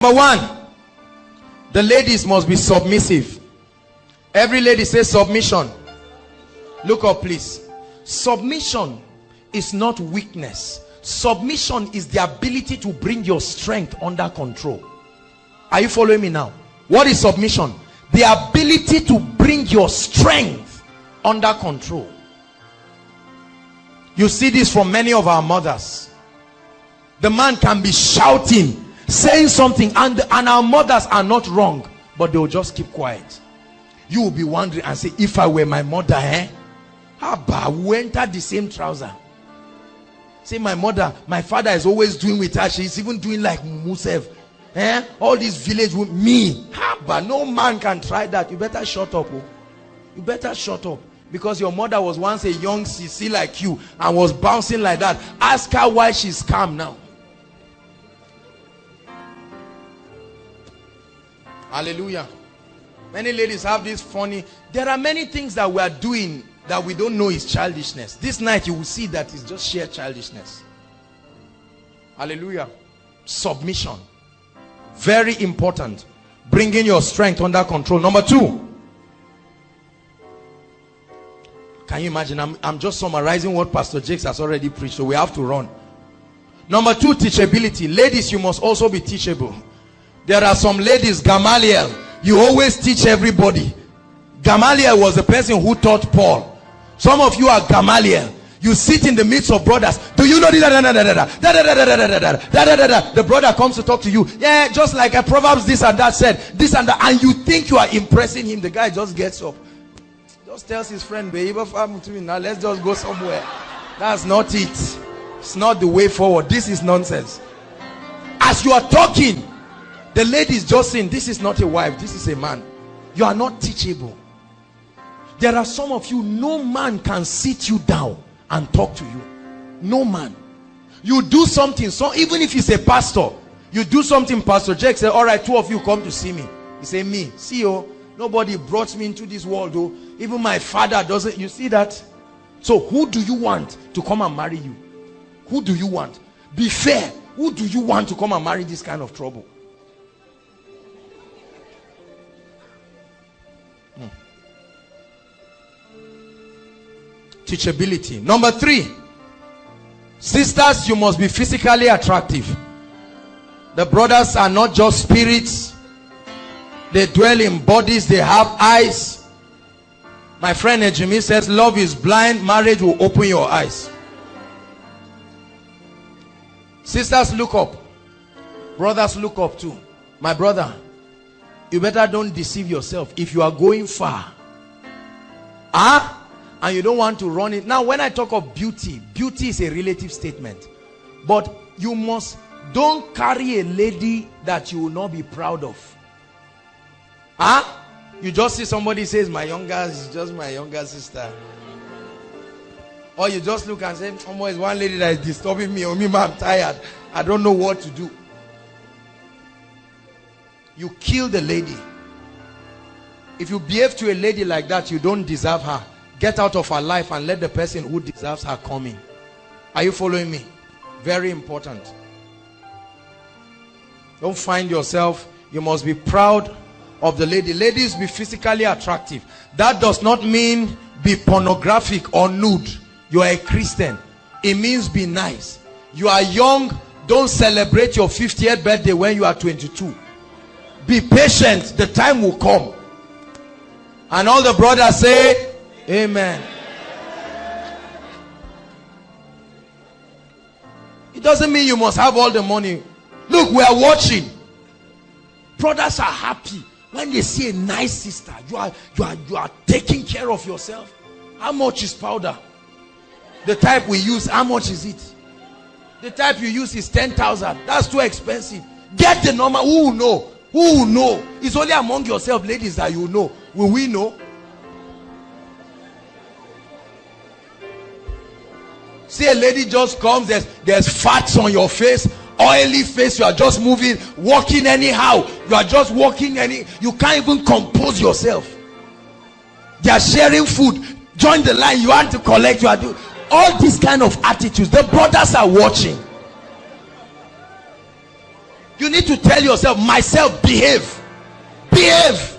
Number one, the ladies must be submissive. Every lady says submission. Look up, please. Submission is not weakness. Submission is the ability to bring your strength under control. Are you following me now? What is submission? The ability to bring your strength under control. You see this from many of our mothers. The man can be shouting, saying something, and our mothers are not wrong, but they will just keep quiet. You will be wondering and say, if I were my mother, we enter the same trouser. Say, my mother, my father is always doing with her. She's even doing like Musef. All this village with me. But no man can try that. You better shut up. You better shut up. Because your mother was once a young CC like you and was bouncing like that. Ask her why she's calm now. Hallelujah. Many ladies have this funny. There are many things that we are doing that we don't know is childishness. This night you will see that it's just sheer childishness. Hallelujah. Submission. Very important. Bringing your strength under control. Number two. Can you imagine? I'm just summarizing what Pastor Jakes has already preached, so we have to run. Number two, teachability. Ladies, you must also be teachable. There are some ladies, Gamaliel, you always teach everybody. Gamaliel was the person who taught Paul. Some of you are Gamaliel. You sit in the midst of brothers. Do you know this? The brother comes to talk to you. Yeah, just like a Proverbs this and that said, this and that, and you think you are impressing him. The guy just gets up. Just tells his friend, baby, now let's just go somewhere. That's not it. It's not the way forward. This is nonsense. As you are talking, the lady is just saying, this is not a wife, this is a man. You are not teachable. There are some of you, no man can sit you down and talk to you. No man. You do something, so even if he's a pastor, you do something, Pastor Jake say, all right, two of you come to see me. He say, me, see you. Nobody brought me into this world, though. Even my father doesn't. You see that? So who do you want to come and marry you? Who do you want? Be fair. Who do you want to come and marry this kind of trouble? Teachability. Number three, sisters, you must be physically attractive. The brothers are not just spirits. They dwell in bodies. They have eyes. My friend Ejimi says, love is blind, marriage will open your eyes. Sisters, look up. Brothers, look up too. My brother, you better don't deceive yourself. If you are going far, and you don't want to run it. Now, when I talk of beauty, beauty is a relative statement. But you don't carry a lady that you will not be proud of. You just see somebody says, my younger is just my younger sister. Or you just look and say, oh, it's one lady that is disturbing me. Oh, me, I'm tired. I don't know what to do. You kill the lady. If you behave to a lady like that, you don't deserve her. Get out of her life and let the person who deserves her come in. Are you following me? Very important. Don't find yourself. You must be proud of the lady. Ladies, be physically attractive. That does not mean be pornographic or nude. You are a Christian. It means be nice. You are young. Don't celebrate your 50th birthday when you are 22. Be patient. The time will come. And all the brothers say, amen. It doesn't mean you must have all the money. Look, we are watching. Brothers are happy when they see a nice sister. You are taking care of yourself. How much is powder? The type we use, how much is it? The type you use is 10,000. That's too expensive. Get the number. Who will know? Who will know? It's only among yourself, ladies, that you know. Will we know? See, a lady just comes, there's fats on your face, oily face, you are just moving, walking anyhow. You are just walking you can't even compose yourself. They are sharing food. Join the line, you want to collect, you are doing all these kind of attitudes. The brothers are watching. You need to tell yourself, myself, behave. Behave.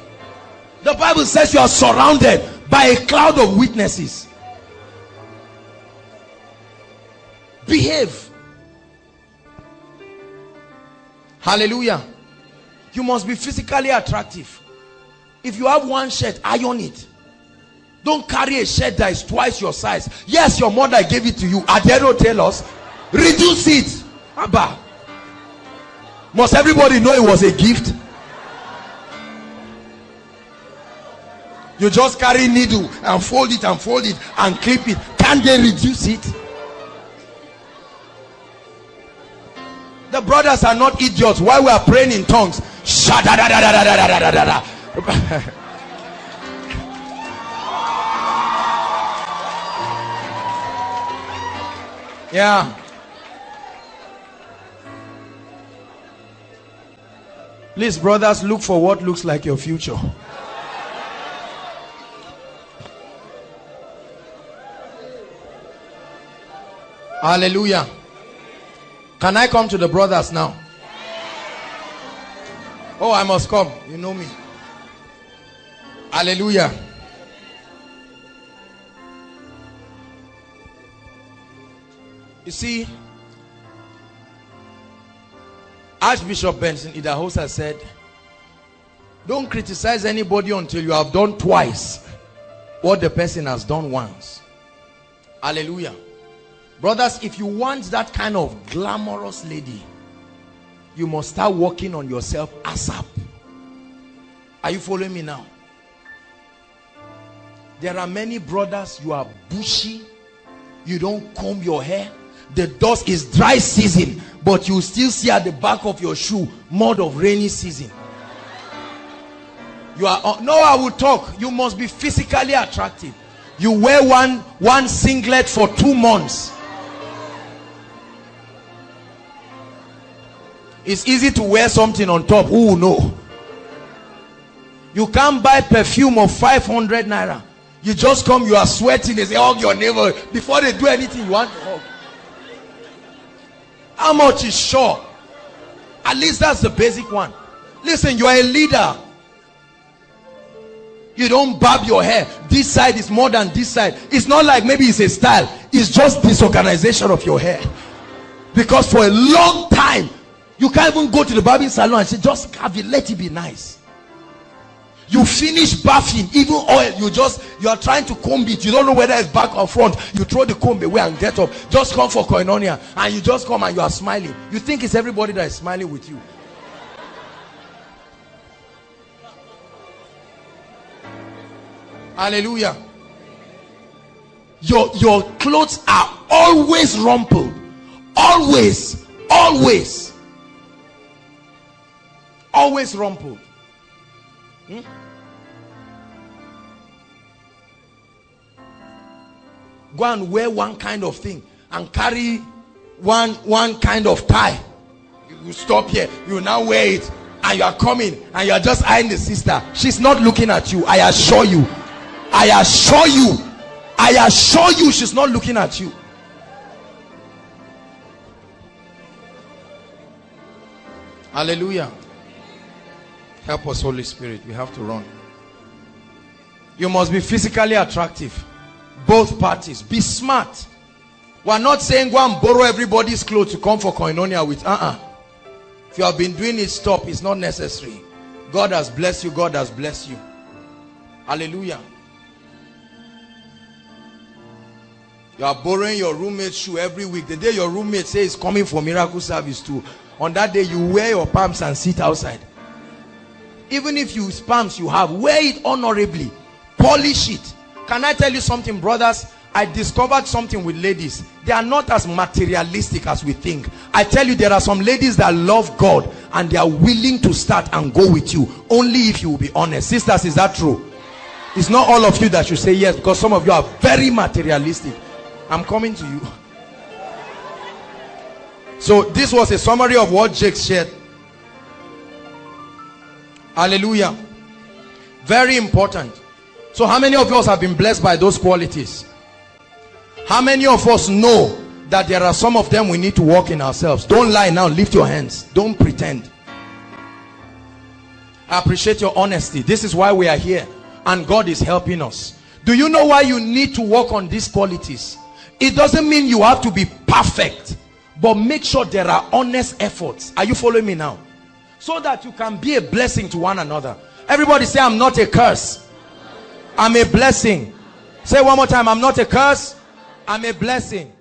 The Bible says you are surrounded by a cloud of witnesses. Behave. Hallelujah. You must be physically attractive. If you have one shirt, iron it. Don't carry a shirt that is twice your size. Yes, your mother gave it to you. Adero tell us, reduce it. Abba. Must everybody know it was a gift? You just carry needle and fold it and clip it. Can they reduce it? The brothers are not idiots. While we are praying in tongues, yeah. Please, brothers, look for what looks like your future. Hallelujah. Can I come to the brothers now? Oh, I must come. You know me. Hallelujah. You see, Archbishop Benson Idahosa said, don't criticize anybody until you have done twice what the person has done once. Hallelujah. Brothers, if you want that kind of glamorous lady, you must start working on yourself ASAP. Are you following me now? There are many brothers, you are bushy, you don't comb your hair, the dust is dry season, but you still see at the back of your shoe mud of rainy season. You are no, I will talk. You must be physically attractive. You wear one singlet for 2 months. It's easy to wear something on top. Who will know? You can't buy perfume of 500 naira. You just come, you are sweating, they say hug your neighbor. Before they do anything, you want to hug. How much is sure? At least that's the basic one. Listen, you are a leader. You don't barb your hair. This side is more than this side. It's not like maybe it's a style. It's just disorganization of your hair. Because for a long time, you can't even go to the barbing salon and say, just carve it, let it be nice. You finish bathing, even oil, you are trying to comb it. You don't know whether it's back or front. You throw the comb away and get up. Just come for koinonia, and you just come and you are smiling. You think it's everybody that is smiling with you. Hallelujah. Your clothes are always rumpled. Always rumpled. Go and wear one kind of thing and carry one kind of tie. You stop here, you now wear it, and you are coming and you are just eyeing the sister. She's not looking at you. I assure you she's not looking at you. Hallelujah. Help us, Holy Spirit. We have to run. You must be physically attractive. Both parties. Be smart. We're not saying go and borrow everybody's clothes to come for koinonia with. If you have been doing it, stop. It's not necessary. God has blessed you. God has blessed you. Hallelujah. You are borrowing your roommate's shoe every week. The day your roommate says he's coming for miracle service too, on that day you wear your palms and sit outside. Even if you palms you have, wear it honorably. Polish it. Can I tell you something, brothers? I discovered something with ladies. They are not as materialistic as we think. I tell you, there are some ladies that love God and they are willing to start and go with you, only if you will be honest. Sisters, is that true? It's not all of you that should say yes, because some of you are very materialistic. I'm coming to you. So this was a summary of what Jake shared. Hallelujah. Very important. So how many of us have been blessed by those qualities? How many of us know that there are some of them we need to work in ourselves? Don't lie now. Lift your hands. Don't pretend. I appreciate your honesty. This is why we are here, and God is helping us. Do you know why you need to work on these qualities? It doesn't mean you have to be perfect, but make sure there are honest efforts. Are you following me now? So that you can be a blessing to one another. Everybody say, I'm not a curse, I'm a blessing. Say one more time, I'm not a curse, I'm a blessing.